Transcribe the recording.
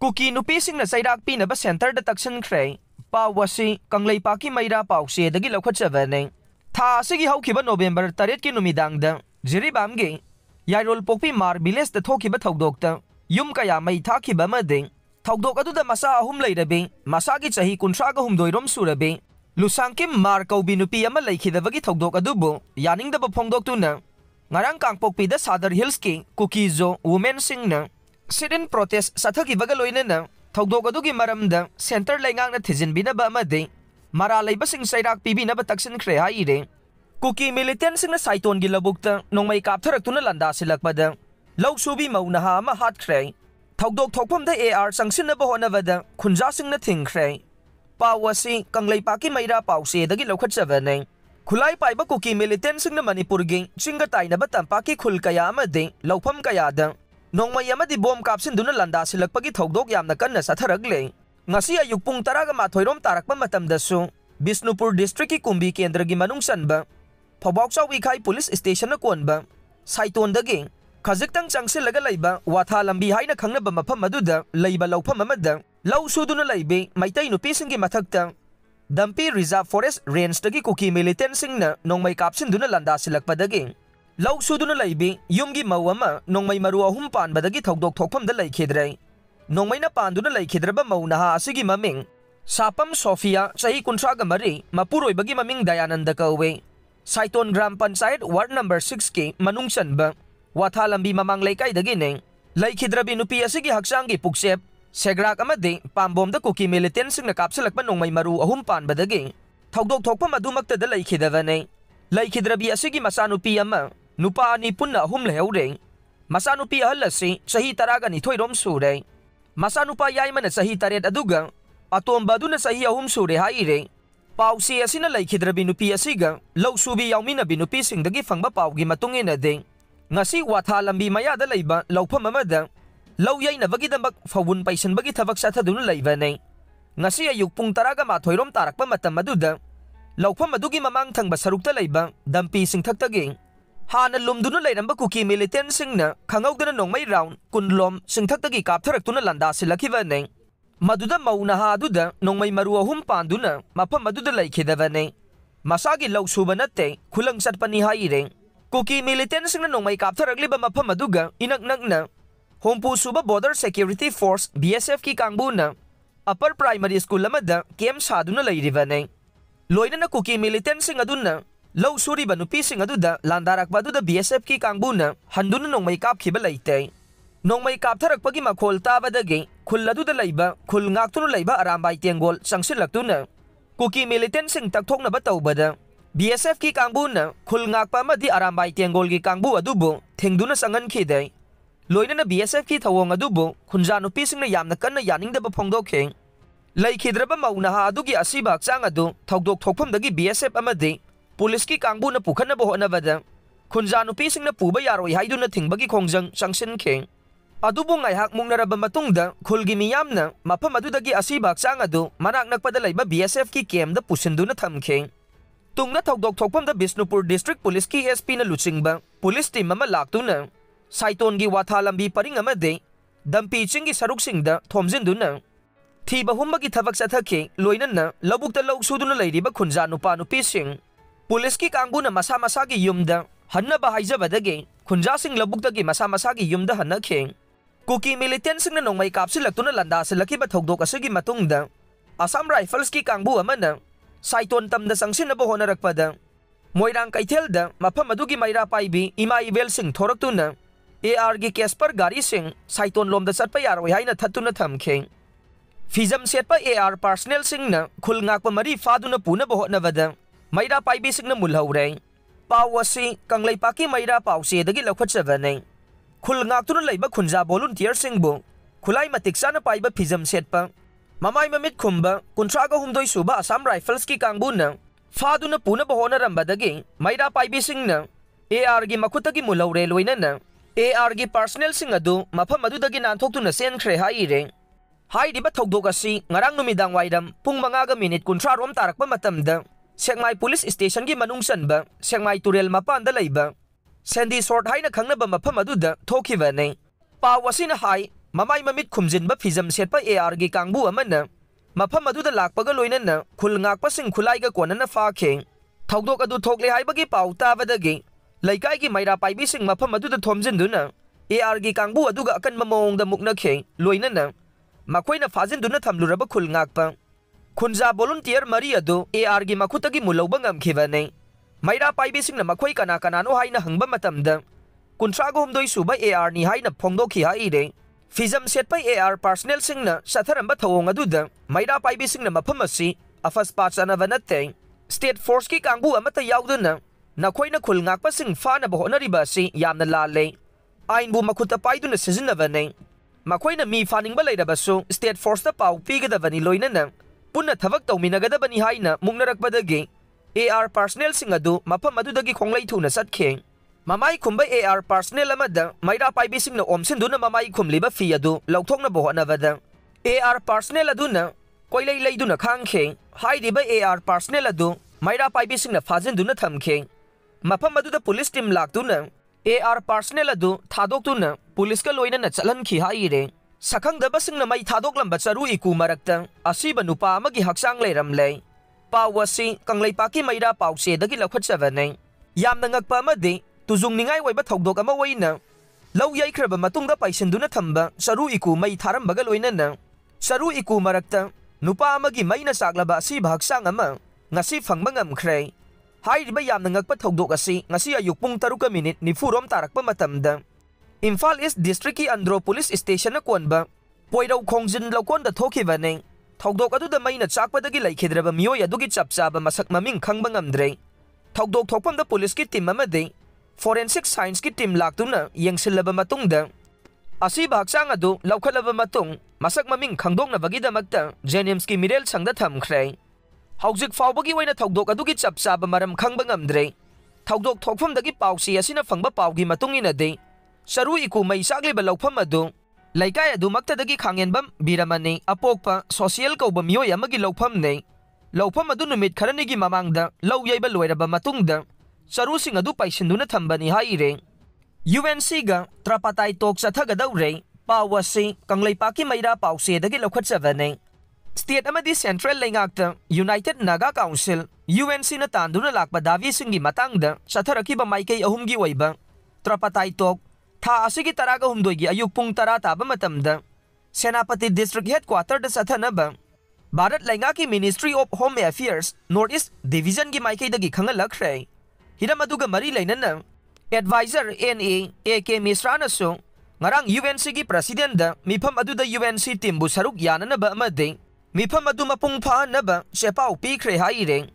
Cookie नुपीसिंगना चैराक पीनबा centre तक्सनख्रे पाव असी कंगलैपाकी मैरा पाउसेदगी लौखटजबने था असिगी हौखिबा नोवेंबर 3 की नुमिदांगदा जिरिबामगे यारोल पोकपी मार विलेज द थोखिबा थौदोकता युम कया मै थाखिबा मदे थौदोक अदुदा मसा अहुम लैरबे मसागी चही 36 रोम सुरबे लुसांकिम मार कौबी नुपी अमा लैखिदबगी थौदोक अदुबो यानिंगदबा फोंदोक्तुना ngarang kangpokpida Sadar Hills ki Kukizo women singna sit-in protest sathakibagaloy loinana thawdok adugi maramda center laingang na thijinbinaba amade mara laibasing sairak pibinaba taksinkhre haire Kuki militant singna saiton gi labukta nongmai kaptharaktuna landa silakpada lawsubi maunaha ama hatkhre thawdok thokpamda AR sangsinaba honabada khunja singna thingkhre pawasi kanglaipaki maira pause dagi lokhatjabane खुलाई पाइबा cookie militant सिंगना Manipur गी चिंगा ताइनबा तंपाकी खुल कया अमदे लौफम कयादा नोंगमई अमदि बोम कापसिनदुना लंदा सिलकपगी थौदोक यामना कन्ना सथरगले ngasi ayuk pung 12 तारकपा मतमदसु बिष्णुपुर डिस्ट्रिक्ट की कुंभी केंद्र की मनुंग सनबा फौबाक्चाउ विखाई पुलिस स्टेशन कोनबा साइतोंदगी खजिकतंग चंगसिलगा लैबा वाथा लंबी हाइना खंगनबा मफम मदुदा लैबा लौफम अमदा लौ सुदुना लैबे Meitei नुपीसिंगी मथक्ता Dampi Reserve Forest Range dagi Kuki militant singna nongmai kapsinduna landa silakpadagi law suduna laibi yumgi mawama nongmai maru ahum pan badagi thokdok thokpham da laikhidrai nongmai na panduna laikhidraba maunaha asigi maming Sapam Sophia chahi 39 mapuroi bagi maming Dayananda kawe Saiton Gram Panchayat Ward number 6 ki manung sanba watha lambi mamang laikai dagi ne laikhidrabi nupi asigi haksangi puksep Segrak amade pambom da Kuki militant singna kapsilakpa nongmai maru ahum pan badagi thawdok thokpa madumakta da laikhidavane laikhidrabi asigi masanupi ama nupa ani punna ahum lehaure masanupi ahalasi chahi 12 rom sure masanupa yaimana chahi 3 aduga atomba duna chahi ahum sure haire pausi asina laikhidrabi nupi asiga lawsubi yaumina binupi singdagi fangba paugi matungina de ngasi watha lambi maya da leiba lawpham amada Law yay na bagidambag fawun paisan bagi tabak sa taduna laibane. Ngasi ayuk pung 12 rom tarakpa matamaduda. Lawpa madugi mamang thang basarukta laiba dampi sing thagtaging. Hana lumduna lairamba Kuki militant singna khangawdana nongmai round kunlom sing thagtagi kaptharaktuna landa silakivane. Maduda maunaha aduda nongmai maru ahum panduna mapam maduda laikhidavane. Masagi law suba natte khulang satpani haire. Kuki militant singna nongmai kaptharagliba mapam maduga inaknakna Hompu Suba Border Security Force BSF ki kangbuna Upper Primary School amada kem saduna lairivane loina na Kuki militant sing aduna law suri banupi sing aduda landarak baduda BSF ki kangbuna handuna nongmai kap khiba laite nongmai kap tharakpagi makhol tabadagi khulladuda laiba khul ngaktunu laiba arambai tengol sangsilaktuna Kuki militant sing takthokna batawbada BSF ki kangbuna khul ngakpa amadi arambai tengol gi kangbu adubu thengduna sangan khidai loina na BSF ki thawong adubo khunja nupi singna yamna kanna yaningdaba phongdokhe laikhidraba maunaha adugi asiba chang adu thawdok thokpham dagi BSF amade police ki kangbu na pukhana bo honabada khunja nupi singna puba yaroi haiduna thingbagi khongjang changsinkhe adubo ngai hak mungnaraba matungda khulgi miyamna mafam adudagi asiba chang adu manak nakpada laiba BSF ki camp da pusinduna thamkhe tungna thawdok thokpham da Bishnupur district police ki SP na luchingba police team ama laktuna Saiton gi watha lambi paring amade dampi chingi saruk singda thomjinduna thiba humbagi thabak sathake loinana labukta law suduna leiriba khunja nupa nupi sing police ki kangbuna masa masa gi yumda hanna ba haijabadage khunja sing labukta gi masa masa gi yumda hanna khe Kuki militant singna nongmai kapsilaktuna landa silakiba thogdok asigi matungda Assam Rifles ki kangbu amana Saiton tamda sangsinaba honarakpada Moirang Kaithelda mafam adugi maira paibi ima ibel sing thoraktuna AR gi Casper gari sing Saiton lomda satpa yaroi haina thatuna thamkhe Fizam setpa AR personnel sing na khul ngakpa mari faduna puna bohotnavada maira paibi sing na mulhaure pawasi kanglaipaki maira pause dagi lokhatchavane khul ngaktuna leiba khunja volunteer sing bu khulai matiksana paiba Fizam setpa mamai mamit khumba 38 suba Assam Rifles ki kangbuna faduna puna bohona rambadagi maira paibi sing na AR gi makhutagi mulhaure loinana AR gi personnel sing adu mafam adudagi nanthoktu na senkhre haire hairiba thogdok asi ngarang numidang wairam pung 5 minute 30 rom tarakpa matamda Sengmai police station gi manung sanba Sengmai turel mapanda leiba Sandy Sort haina khangnaba mafam aduda thokibane pawasina hai mamai mamit khumjinba phijam setpa AR gi kangbu amana mafam aduda lakpaga loinana khul ngakpa sing khulai ga konana fa kheng thogdok adu thokle haibagi pau tabadagi laikai gi maira paibi sing mafam aduda thomjinduna AR gi kangbu aduga akan mamong da mukna kheng loinana makoina fajinduna thamluraba khul ngakpa khunja volunteer mari adu AR gi makhutagi mulauba ngamkhibane maira paibi sing na makhoi kana kana no haina hangba matamda kuntrago humdoi suba AR ni haina phongdokhi haire Fizam set pa AR personnel sing na satharamba thawong aduda maira paibi sing na mafam asi afas pachana vanate state force ki kangbu amata yauduna nakhoina khul ngakpa sing fana bahonariba si yamna lale ain bu makhuta paiduna sizinavane makhoina mi faning ba leirabasu state force ta pau pigadavani loinana punna thavak tawminagadabani haina mungnarakpadagi AR personnel sing adu mafam adudagi khonglai thuna satkhe Mamai khumba AR personnel amada maira paibi sing na omsinduna mamai khumliba fi adu lauthokna bohonavada AR personnel aduna koilai leiduna khangkhe haidiba AR personnel adu maira paibi sing na fajinduna thamkhe mafam aduda police team laktuna AR personnel adu thadoktuna police ka loina na chalanki haire sakhangdaba sing na mai thadoklamba charu iku marakta asiba nupa amagi haksang leiramle pawasi kangleipaki maira pause dagi lakhwatchavane yamna ngakpa amadi tuzung ningai waiba thogdok ama waina lau yai khraba matungda paisinduna thamba saru iku mai tharambaga loinana saru iku marakta nupa amagi maina saklaba asi bhaksang ama ngasi phangba ngamkhre hairiba yamna ngakpa thogdok asi ngasi ayuk pung 3 minute nifurom tarakpa matamda Imphal East District ki Andro Police Station na konba poirau khongjin lokon da thokibane thogdok adu da maina chakpadagi laikhidraba miyoi adugi chapchaba masak maming khangba ngamdre thogdok thokpam da police ki team amade Forensic Science ki team laktuna yengsilaba matungda asi bhaksang adu laukhalaba matung masak maming khangdokna bagidamakta Jenims ki Mirel sangda thamkhre haujik fawbagi waina thogdok adu ki chapchaba maram khangba ngamdre thogdok thokpham dagi pausi asina phangba paugi matungina de saru iku mai sagliba laufam adu laikai adu makta dagi khangenbam biramani apokpa social kawba miyoi amagi laufam ne laufam adu numit kharani gi mamangda lau yaiba loiraba matungda Saru sing adu paisinduna thambani haire UNC ga trapatai tok chathagadaure pawasi kangleipaki maira pause dagi lokhachavane state amadi central lengakta United Naga Council UNC na tanduna lakpa davi singi matangda chatharakiba maikei ahumgi waiba trapatai tok tha asigi taraga humdoigi ayuk pung tara taba matamda Senapati District Headquarter da chathanaba Bharat Lengaki Ministry of Home Affairs Northeast Division gi maikei dagi khangalakre Hiramaduga mari lainana advisor NA AK Misrana so ngarang UNC gi president da mifam aduda UNC team bu saruk yanana ba amade mifam adu mapung pha na ba sepau pi khre haire